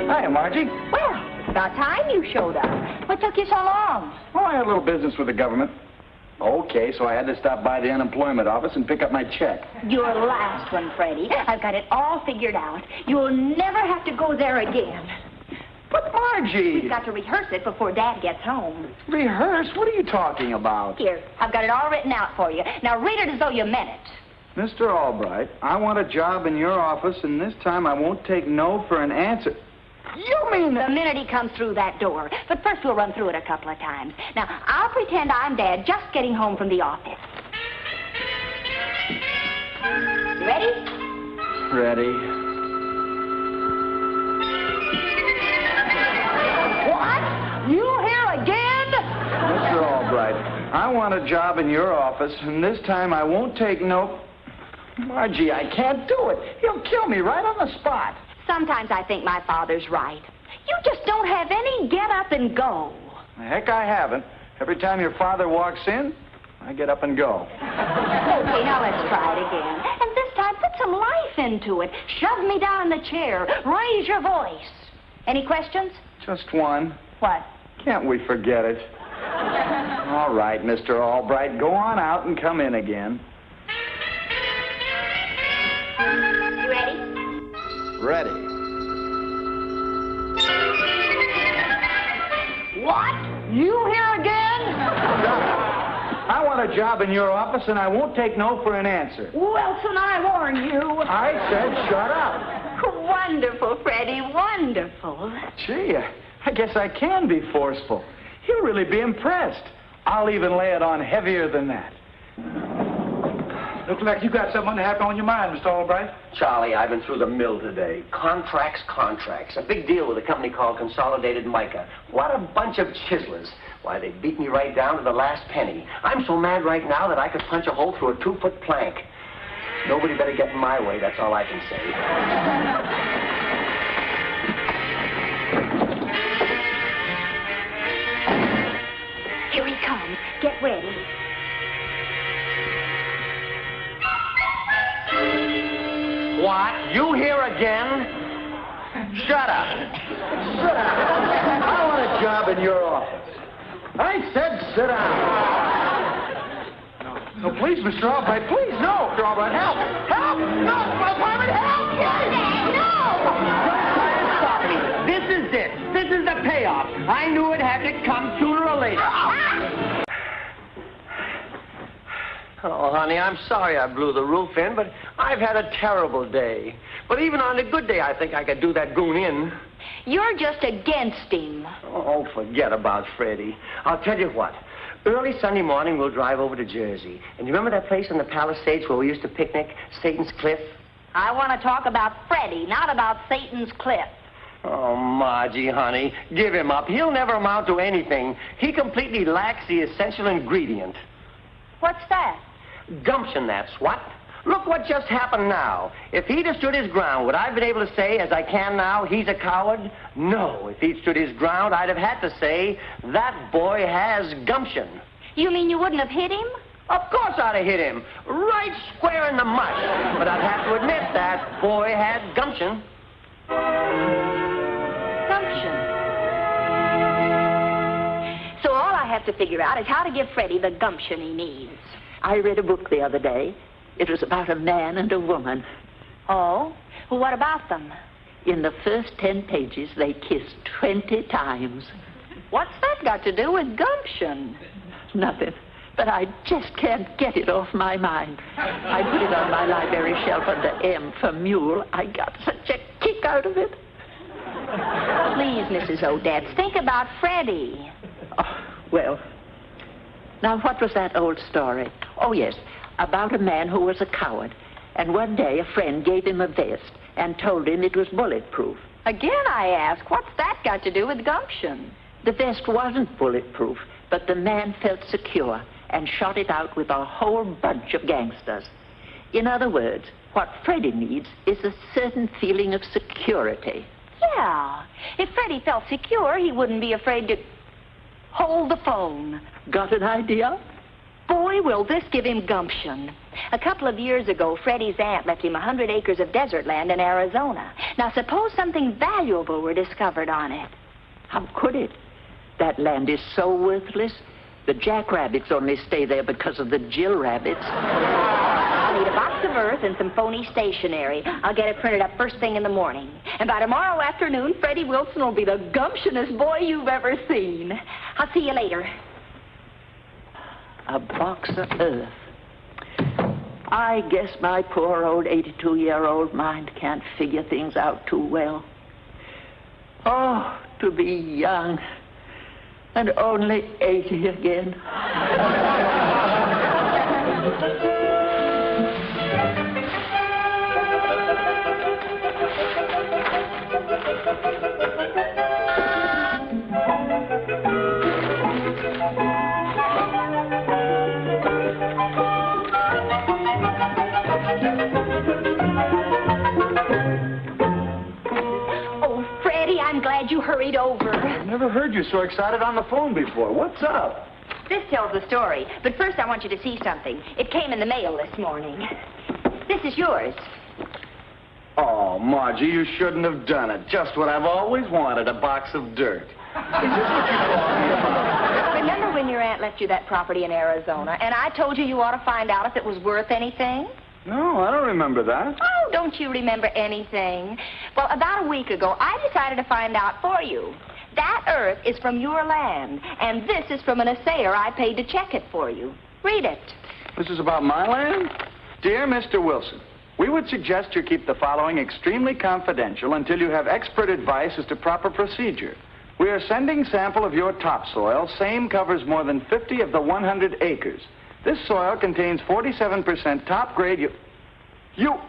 Hiya, Margie. Well, it's about time you showed up. What took you so long? Oh, I had a little business with the government. Okay, so I had to stop by the unemployment office and pick up my check. Your last one, Freddie. I've got it all figured out. You'll never have to go there again. But, Margie... We've got to rehearse it before Dad gets home. Rehearse? What are you talking about? Here, I've got it all written out for you. Now read it as though you meant it. Mr. Albright, I want a job in your office, and this time I won't take no for an answer. You mean... The minute he comes through that door. But first we'll run through it a couple of times. Now, I'll pretend I'm Dad just getting home from the office. You ready? Ready. What? You here again? Mr. Albright, I want a job in your office, and this time I won't take no... Margie, I can't do it. He'll kill me right on the spot. Sometimes I think my father's right. You just don't have any get up and go. Heck, I haven't. Every time your father walks in, I get up and go. Okay, now let's try it again. And this time, put some life into it. Shove me down in the chair. Raise your voice. Any questions? Just one. What? Can't we forget it? All right, Mr. Albright, go on out and come in again. You ready? Ready. What? You here again? I want a job in your office, and I won't take no for an answer. Wilson, I warn you. I said shut up. Wonderful, Freddie, wonderful. Gee, I guess I can be forceful. He'll really be impressed. I'll even lay it on heavier than that. Looks like you got something unhappy on your mind, Mr. Albright. Charlie, I've been through the mill today. Contracts. A big deal with a company called Consolidated Mica. What a bunch of chiselers. Why, they beat me right down to the last penny. I'm so mad right now that I could punch a hole through a 2-foot plank. Nobody better get in my way, that's all I can say. Here he comes. Get ready. What? You here again? Shut up. Sit down. I want a job in your office. I said sit down. No, please, Mr. Albright, please, no. Mr. Albright, help! Help! No! My apartment, help! No! Stop me. This is it. This is the payoff. I knew it had to come sooner or later. Oh, honey, I'm sorry I blew the roof in, but I've had a terrible day. But even on a good day, I think I could do that goon in. You're just against him. Oh, forget about Freddie. I'll tell you what. Early Sunday morning, we'll drive over to Jersey. And you remember that place in the Palisades where we used to picnic, Satan's Cliff? I want to talk about Freddie, not about Satan's Cliff. Oh, Margie, honey, give him up. He'll never amount to anything. He completely lacks the essential ingredient. What's that? Gumption, that's what. Look what just happened now. If he'd have stood his ground, would I have been able to say, as I can now, he's a coward? No. If he'd stood his ground, I'd have had to say, that boy has gumption. You mean you wouldn't have hit him? Of course I'd have hit him. Right square in the mush. But I'd have to admit that boy had gumption. Gumption. So all I have to figure out is how to give Freddie the gumption he needs. I read a book the other day. It was about a man and a woman. Oh? Well, what about them? In the first 10 pages, they kissed 20 times. What's that got to do with gumption? Nothing. But I just can't get it off my mind. I put it on my library shelf under M for mule. I got such a kick out of it. Please, Mrs. Odette, think about Freddie. Oh, well. Now, what was that old story? Oh, yes, about a man who was a coward. And one day a friend gave him a vest and told him it was bulletproof. Again, I ask, what's that got to do with gumption? The vest wasn't bulletproof, but the man felt secure and shot it out with a whole bunch of gangsters. In other words, what Freddie needs is a certain feeling of security. Yeah. If Freddie felt secure, he wouldn't be afraid to hold the phone. Got an idea? Boy, will this give him gumption. A couple of years ago, Freddie's aunt left him 100 acres of desert land in Arizona. Now, suppose something valuable were discovered on it. How could it? That land is so worthless. The jackrabbits only stay there because of the Jill rabbits. I'll need a box of earth and some phony stationery. I'll get it printed up first thing in the morning. And by tomorrow afternoon, Freddie Wilson will be the gumptionest boy you've ever seen. I'll see you later. A box of earth. I guess my poor old 82-year-old mind can't figure things out too well. Oh, to be young and only 80 again. You hurried over. I've never heard you so excited on the phone before. What's up? This tells the story, but first I want you to see something. It came in the mail this morning. This is yours. Oh, Margie, you shouldn't have done it. Just what I've always wanted, a box of dirt. Is this what you called me about? Remember when your aunt left you that property in Arizona, and I told you ought to find out if it was worth anything? No, I don't remember that. Oh, don't you remember anything? Well, about a week ago, I decided to find out for you. That earth is from your land, and this is from an assayer I paid to check it for you. Read it. This is about my land? Dear Mr. Wilson, we would suggest you keep the following extremely confidential until you have expert advice as to proper procedure. We are sending sample of your topsoil. Same covers more than 50 of the 100 acres. This soil contains 47% top-grade uranium!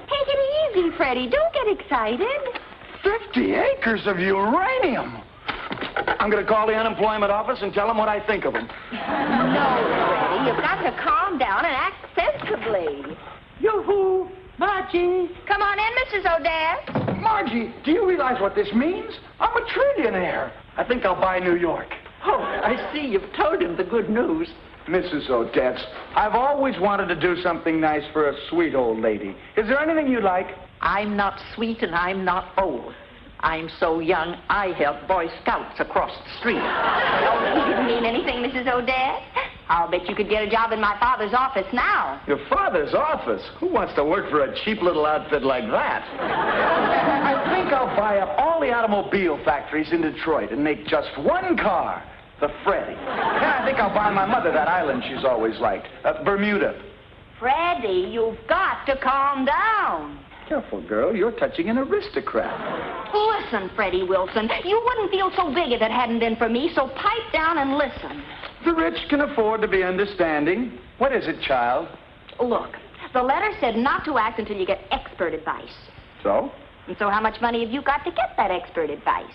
Take it easy, Freddie. Don't get excited. 50 acres of uranium! I'm going to call the unemployment office and tell them what I think of them. No, Freddie. You've got to calm down and act sensibly. Yoo-hoo! Margie! Come on in, Mrs. Odette. Margie, do you realize what this means? I'm a trillionaire. I think I'll buy New York. Oh, I see you've told him the good news. Mrs. Odette, I've always wanted to do something nice for a sweet old lady. Is there anything you'd like? I'm not sweet and I'm not old. I'm so young, I help Boy Scouts across the street. Oh, he didn't mean anything, Mrs. Odette. I'll bet you could get a job in my father's office now. Your father's office? Who wants to work for a cheap little outfit like that? I think I'll buy up all the automobile factories in Detroit and make just one car, the Freddie. Then I think I'll buy my mother that island she's always liked, Bermuda. Freddie, you've got to calm down. Careful, girl. You're touching an aristocrat. Listen, Freddie Wilson, you wouldn't feel so big if it hadn't been for me, so pipe down and listen. The rich can afford to be understanding. What is it, child? Look, the letter said not to act until you get expert advice. So? And so how much money have you got to get that expert advice?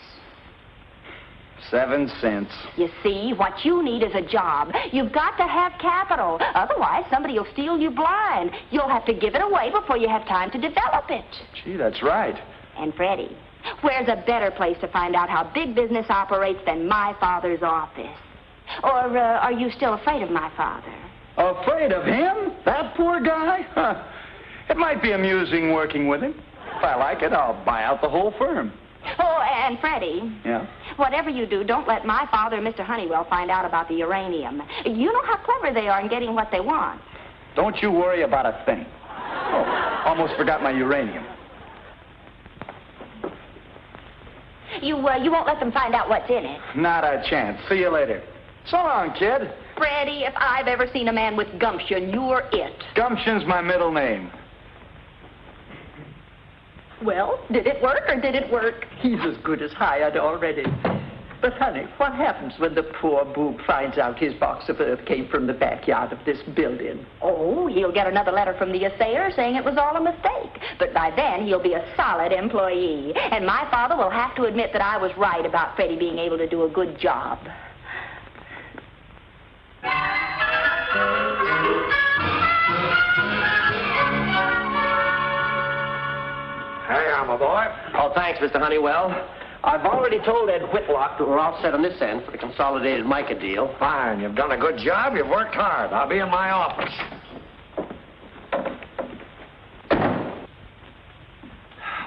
7 cents. You see, what you need is a job. You've got to have capital. Otherwise, somebody will steal you blind. You'll have to give it away before you have time to develop it. Gee, that's right. And Freddie, where's a better place to find out how big business operates than my father's office? Or are you still afraid of my father? Afraid of him? That poor guy? Huh. It might be amusing working with him. If I like it, I'll buy out the whole firm. Oh, and Freddie. Yeah? Whatever you do, don't let my father and Mr. Honeywell find out about the uranium. You know how clever they are in getting what they want. Don't you worry about a thing. Oh, almost forgot my uranium. You won't let them find out what's in it. Not a chance. See you later. So long, kid. Freddie, if I've ever seen a man with gumption, you're it. Gumption's my middle name. Well, did it work or did it work? He's as good as hired already. But, honey, what happens when the poor boob finds out his box of earth came from the backyard of this building? Oh, he'll get another letter from the assayer saying it was all a mistake. But by then, he'll be a solid employee. And my father will have to admit that I was right about Freddie being able to do a good job. Hey, I'm a boy. Oh, thanks, Mr. Honeywell. I've already told Ed Whitlock that we're all set on this end for the consolidated mica deal. Fine. You've done a good job. You've worked hard. I'll be in my office.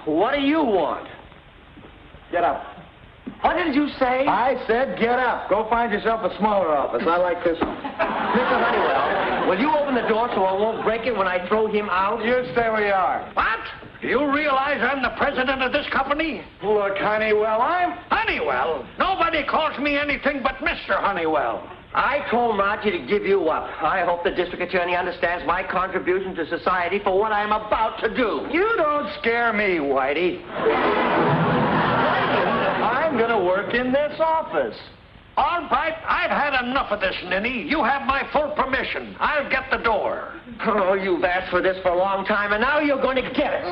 What do you want? Get up. What did you say? I said get up. Go find yourself a smaller office. I like this one. Mr. Honeywell, will you open the door so I won't break it when I throw him out? You stay where you are. What? Do you realize I'm the president of this company? Look, Honeywell, Honeywell? Nobody calls me anything but Mr. Honeywell. I told Margie to give you up. I hope the district attorney understands my contribution to society for what I'm about to do. You don't scare me, Whitey. I'm going to work in this office. All right, I've had enough of this, Ninny. You have my full permission. I'll get the door. Oh, you've asked for this for a long time, and now you're going to get it.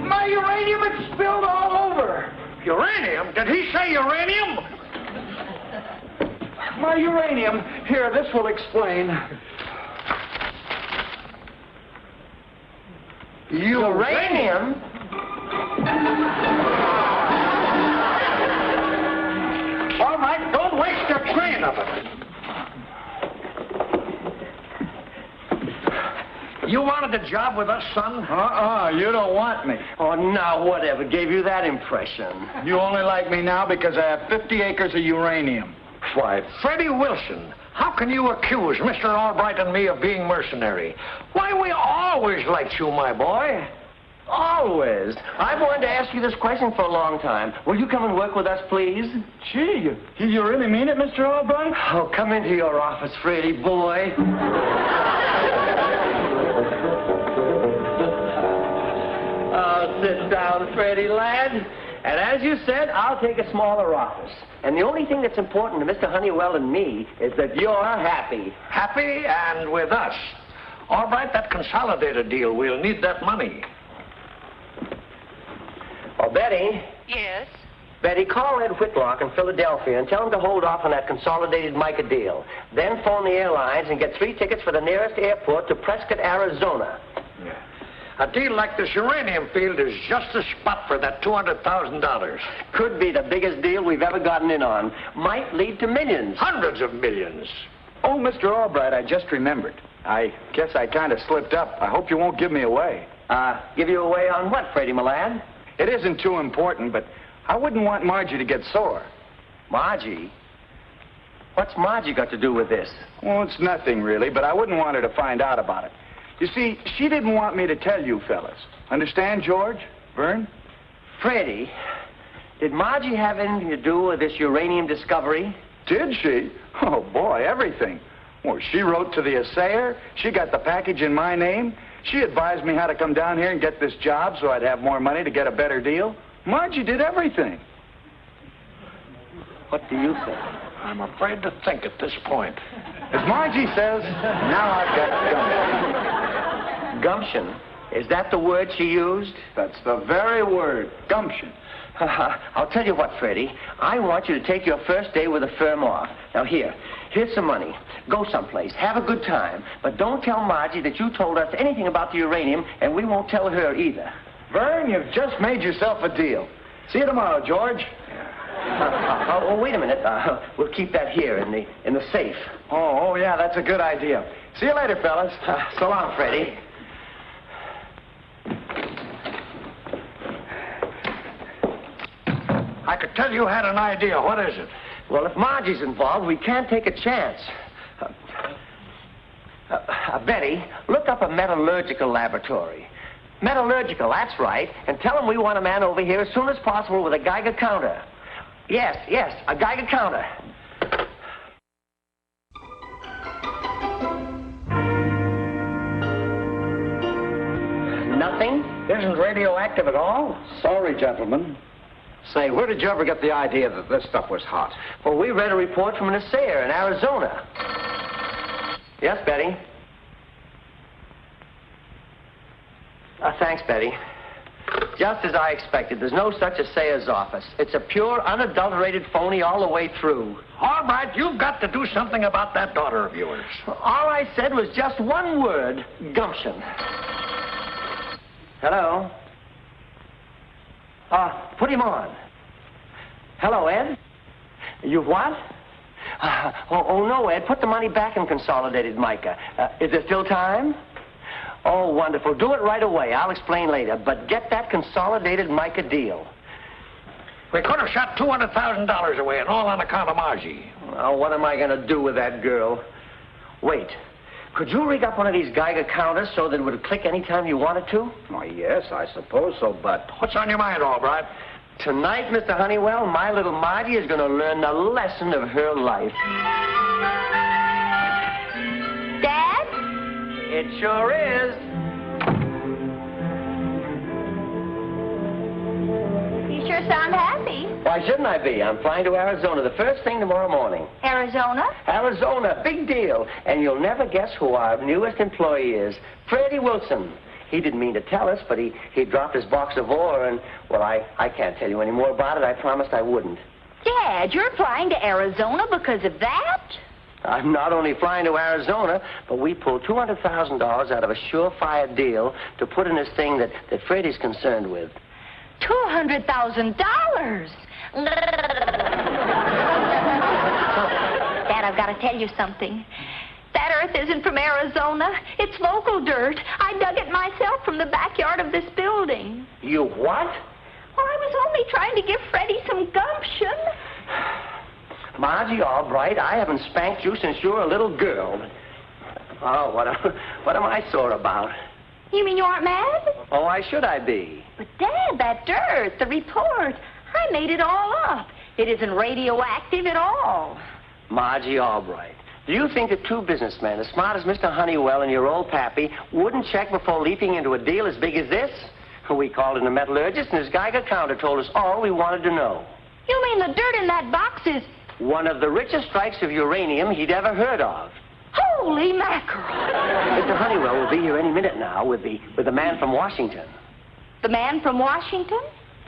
My uranium, it's spilled all over. Uranium? Did he say uranium? My uranium. Here, this will explain. Uranium? All right, don't waste a train of it. You wanted a job with us, son? You don't want me. Oh, now, whatever gave you that impression? You only like me now because I have 50 acres of uranium. Why, Freddie Wilson, how can you accuse Mr. Albright and me of being mercenary? Why, we always liked you, my boy. Always. I've wanted to ask you this question for a long time. Will you come and work with us, please? Gee, you really mean it, Mr. Albright? Oh, come into your office, Freddie boy. Oh, sit down, Freddie lad. And as you said, I'll take a smaller office. And the only thing that's important to Mr. Honeywell and me is that you're happy. Happy and with us. All right, that consolidated deal, we'll need that money. Oh, Betty. Yes? Betty, call Ed Whitlock in Philadelphia and tell him to hold off on that consolidated mica deal. Then phone the airlines and get 3 tickets for the nearest airport to Prescott, Arizona. Yeah. A deal like this uranium field is just the spot for that $200,000. Could be the biggest deal we've ever gotten in on. Might lead to millions. Hundreds of millions. Oh, Mr. Albright, I just remembered. I guess I kind of slipped up. I hope you won't give me away. Give you away on what, Freddie, my lad? It isn't too important, but I wouldn't want Margie to get sore. Margie? What's Margie got to do with this? Well, it's nothing, really, but I wouldn't want her to find out about it. You see, she didn't want me to tell you fellas. Understand, George? Vern? Freddie, did Margie have anything to do with this uranium discovery? Did she? Oh, boy, everything. Well, she wrote to the assayer. She got the package in my name. She advised me how to come down here and get this job so I'd have more money to get a better deal. Margie did everything. What do you think? I'm afraid to think at this point. As Margie says, now I've got gumption. Gumption? Is that the word she used? That's the very word, gumption. I'll tell you what, Freddie. I want you to take your first day with the firm off. Now, here's some money. Go someplace. Have a good time. But don't tell Margie that you told us anything about the uranium, and we won't tell her either. Vern, you've just made yourself a deal. See you tomorrow, George. Wait a minute. We'll keep that here in the safe. Oh, yeah, that's a good idea. See you later, fellas. So long, Freddie. I could tell you had an idea. What is it? Well, if Margie's involved, we can't take a chance. Betty, look up a metallurgical laboratory. Metallurgical, that's right. And tell them we want a man over here as soon as possible with a Geiger counter. Yes, a Geiger counter. Nothing? Isn't radioactive at all? Sorry, gentlemen. Say, where did you ever get the idea that this stuff was hot? Well, we read a report from an assayer in Arizona. Yes, Betty? Thanks, Betty. Just as I expected. There's no such assayer's office. It's a pure, unadulterated phony all the way through. All right, you've got to do something about that daughter of yours. All I said was just one word, gumption. Hello? Put him on. Hello, Ed? You what? No, Ed. Put the money back in Consolidated Mica. Is there still time? Oh, wonderful. Do it right away. I'll explain later. But get that Consolidated Mica deal. We could have shot $200,000 away, and all on account of Margie. Oh, what am I going to do with that girl? Wait. Could you rig up one of these Geiger counters so that it would click anytime you wanted to? Why, yes, I suppose so, but... What's on your mind, Albright? Tonight, Mr. Honeywell, my little Margie is going to learn the lesson of her life. Dad? It sure is. You sure sound happy. Why shouldn't I be? I'm flying to Arizona the first thing tomorrow morning. Arizona? Arizona, big deal. And you'll never guess who our newest employee is. Freddie Wilson. He didn't mean to tell us, but he dropped his box of ore and, well, I can't tell you any more about it. I promised I wouldn't. Dad, you're flying to Arizona because of that? I'm not only flying to Arizona, but we pulled $200,000 out of a surefire deal to put in this thing that Freddie's concerned with. $200,000. Dad, I've got to tell you something. That earth isn't from Arizona. It's local dirt. I dug it myself from the backyard of this building. You what? Well, I was only trying to give Freddie some gumption. Margie, all right, I haven't spanked you since you were a little girl. Oh, what am I sore about? You mean you aren't mad? Oh, why should I be? But, Dad, that dirt, the report, I made it all up. It isn't radioactive at all. Margie Albright, do you think that two businessmen as smart as Mr. Honeywell and your old pappy wouldn't check before leaping into a deal as big as this? We called in a metallurgist, and his Geiger counter told us all we wanted to know. You mean the dirt in that box is... One of the richest strikes of uranium he'd ever heard of. Holy mackerel! Mr. Honeywell will be here any minute now with the man from Washington. The man from Washington?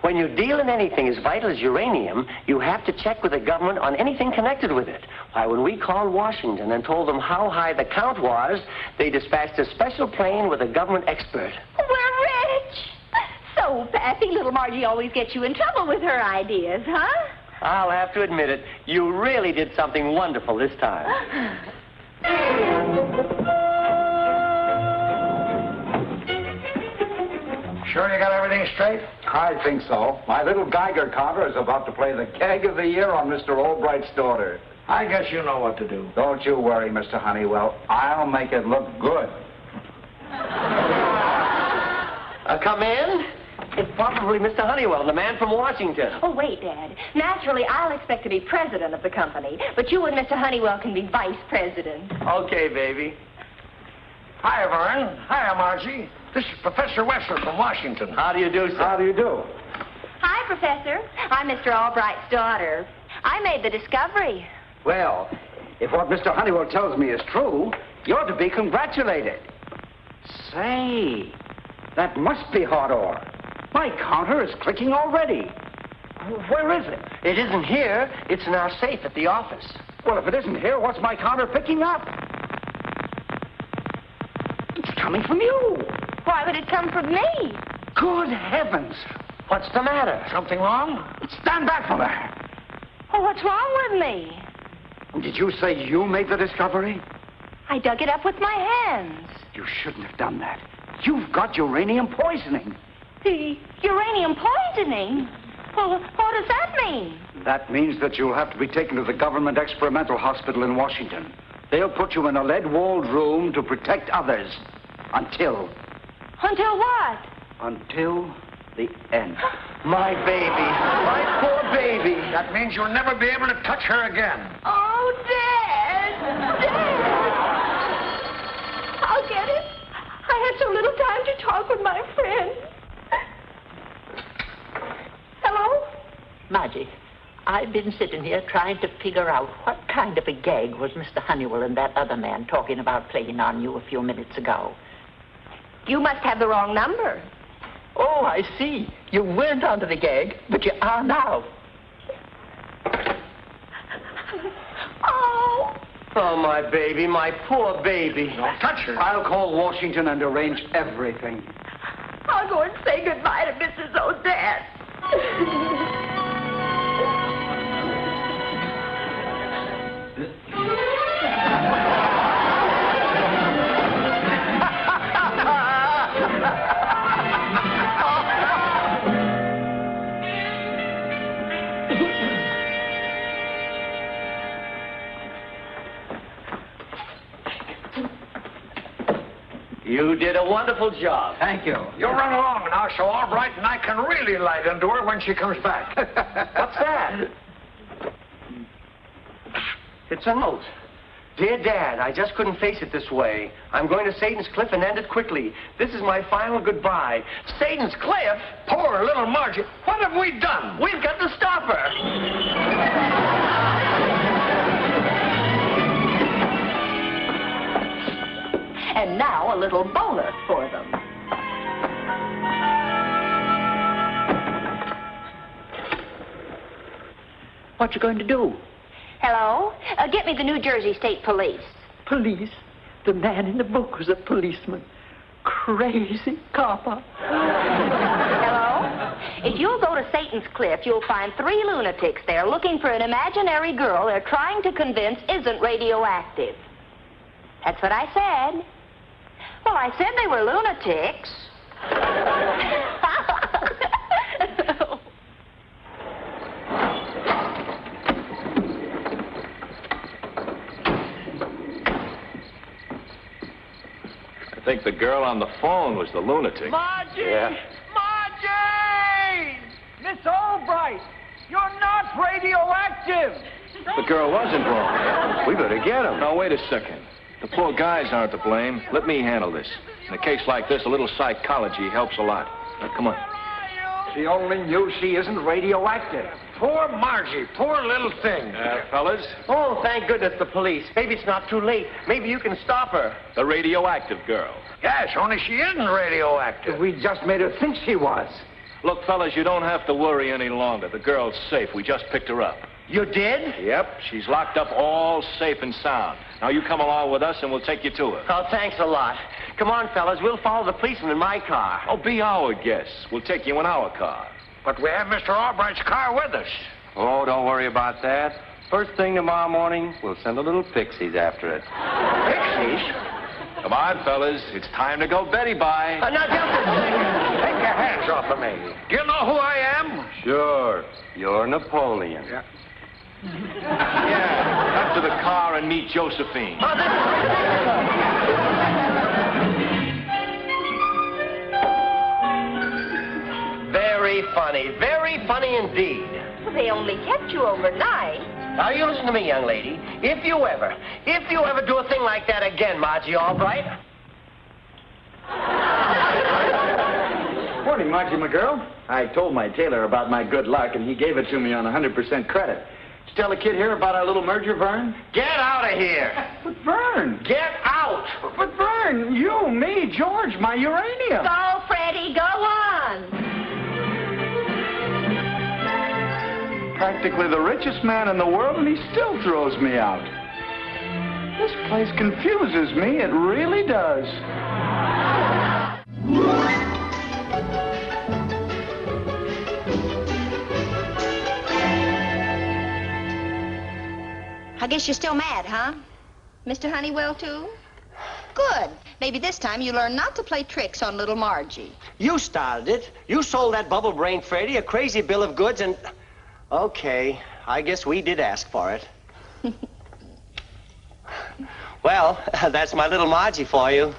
When you deal in anything as vital as uranium, you have to check with the government on anything connected with it. Why, when we called Washington and told them how high the count was, they dispatched a special plane with a government expert. We're rich! So, Pappy, little Margie always gets you in trouble with her ideas, huh? I'll have to admit it. You really did something wonderful this time. Sure you got everything straight? I think so. My little Geiger counter is about to play the gag of the year on Mr. Albright's daughter. I guess you know what to do. Don't you worry, Mr. Honeywell. I'll make it look good. Come in. It's probably Mr. Honeywell, the man from Washington. Oh, wait, Dad. Naturally, I'll expect to be president of the company, but you and Mr. Honeywell can be vice president. Okay, baby. Hi, Vern. Hiya, Margie. This is Professor Wessler from Washington. How do you do, sir? How do you do? Hi, Professor. I'm Mr. Albright's daughter. I made the discovery. Well, if what Mr. Honeywell tells me is true, you're to be congratulated. Say, that must be hot ore. My counter is clicking already. Where is it? It isn't here. It's in our safe at the office. Well, if it isn't here, what's my counter picking up? It's coming from you. Why would it come from me? Good heavens. What's the matter? Something wrong? Stand back from there. Well, what's wrong with me? Did you say you made the discovery? I dug it up with my hands. You shouldn't have done that. You've got uranium poisoning. The uranium poisoning? Well, what does that mean? That means that you'll have to be taken to the government experimental hospital in Washington. They'll put you in a lead-walled room to protect others. Until what? Until the end. My baby. My poor baby. That means you'll never be able to touch her again. Oh, Dad! Dad! I'll get it. I had so little time to talk with my friend. I've been sitting here trying to figure out what kind of a gag was Mr. Honeywell and that other man talking about playing on you a few minutes ago. You must have the wrong number. Oh, I see. You weren't onto the gag, but you are now. Oh. Oh, my baby, my poor baby. Don't touch her. I'll call Washington and arrange everything. I'll go and say goodbye to Mrs. Odette. You did a wonderful job. Thank you. You run along now so Albright and I can really light into her when she comes back. What's that? It's a note. Dear Dad, I just couldn't face it this way. I'm going to Satan's Cliff and end it quickly. This is my final goodbye. Satan's Cliff? Poor little Margie. What have we done? We've got to stop her. And now a little bonus for them. What you going to do? Hello? Get me the New Jersey State Police. Police? The man in the book was a policeman. Crazy copper. Hello? If you'll go to Satan's Cliff, you'll find 3 lunatics there looking for an imaginary girl they're trying to convince isn't radioactive. That's what I said. Well, I said they were lunatics. I think the girl on the phone was the lunatic. Margie! Yeah. Margie! Miss Albright, you're not radioactive! The girl wasn't wrong. We better get him. Now, wait a second. The poor guys aren't to blame. Let me handle this. In a case like this, a little psychology helps a lot. Now, come on. She only knew she isn't radioactive. Poor Margie. Poor little thing. Fellas, Oh, thank goodness, the police. Maybe it's not too late. Maybe you can stop her. the radioactive girl. Yes, only she isn't radioactive. We just made her think she was. Look, fellas, you don't have to worry any longer. The girl's safe. We just picked her up. You did? Yep, she's locked up all safe and sound. Now, you come along with us, and we'll take you to her. Oh, thanks a lot. Come on, fellas. We'll follow the policeman in my car. Oh, be our guest. We'll take you in our car. But we have Mr. Albright's car with us. Oh, don't worry about that. First thing tomorrow morning, we'll send a little pixies after it. Pixies? Come on, fellas. It's time to go Betty bye. Now, just a second. Take your hands off of me. Do you know who I am? Sure. You're Napoleon. Yeah. Yeah, up to the car and meet Josephine. Very funny indeed. Well, they only kept you overnight. Now, you listen to me, young lady. If you ever do a thing like that again, Margie Albright. Morning, Margie, my girl. I told my tailor about my good luck, and he gave it to me on 100% credit. Did you tell the kid here about our little merger, Vern? Get out of here. But, Vern. Get out. But, Vern, you, me, George, my uranium. Go, Freddie, go on. Practically the richest man in the world, and he still throws me out. This place confuses me. It really does. I guess you're still mad, huh? Mr. Honeywell, too? Good. Maybe this time you learn not to play tricks on little Margie. You started it. You sold that bubble-brained Freddy a crazy bill of goods and... Okay, I guess we did ask for it. Well, that's my little Margie for you.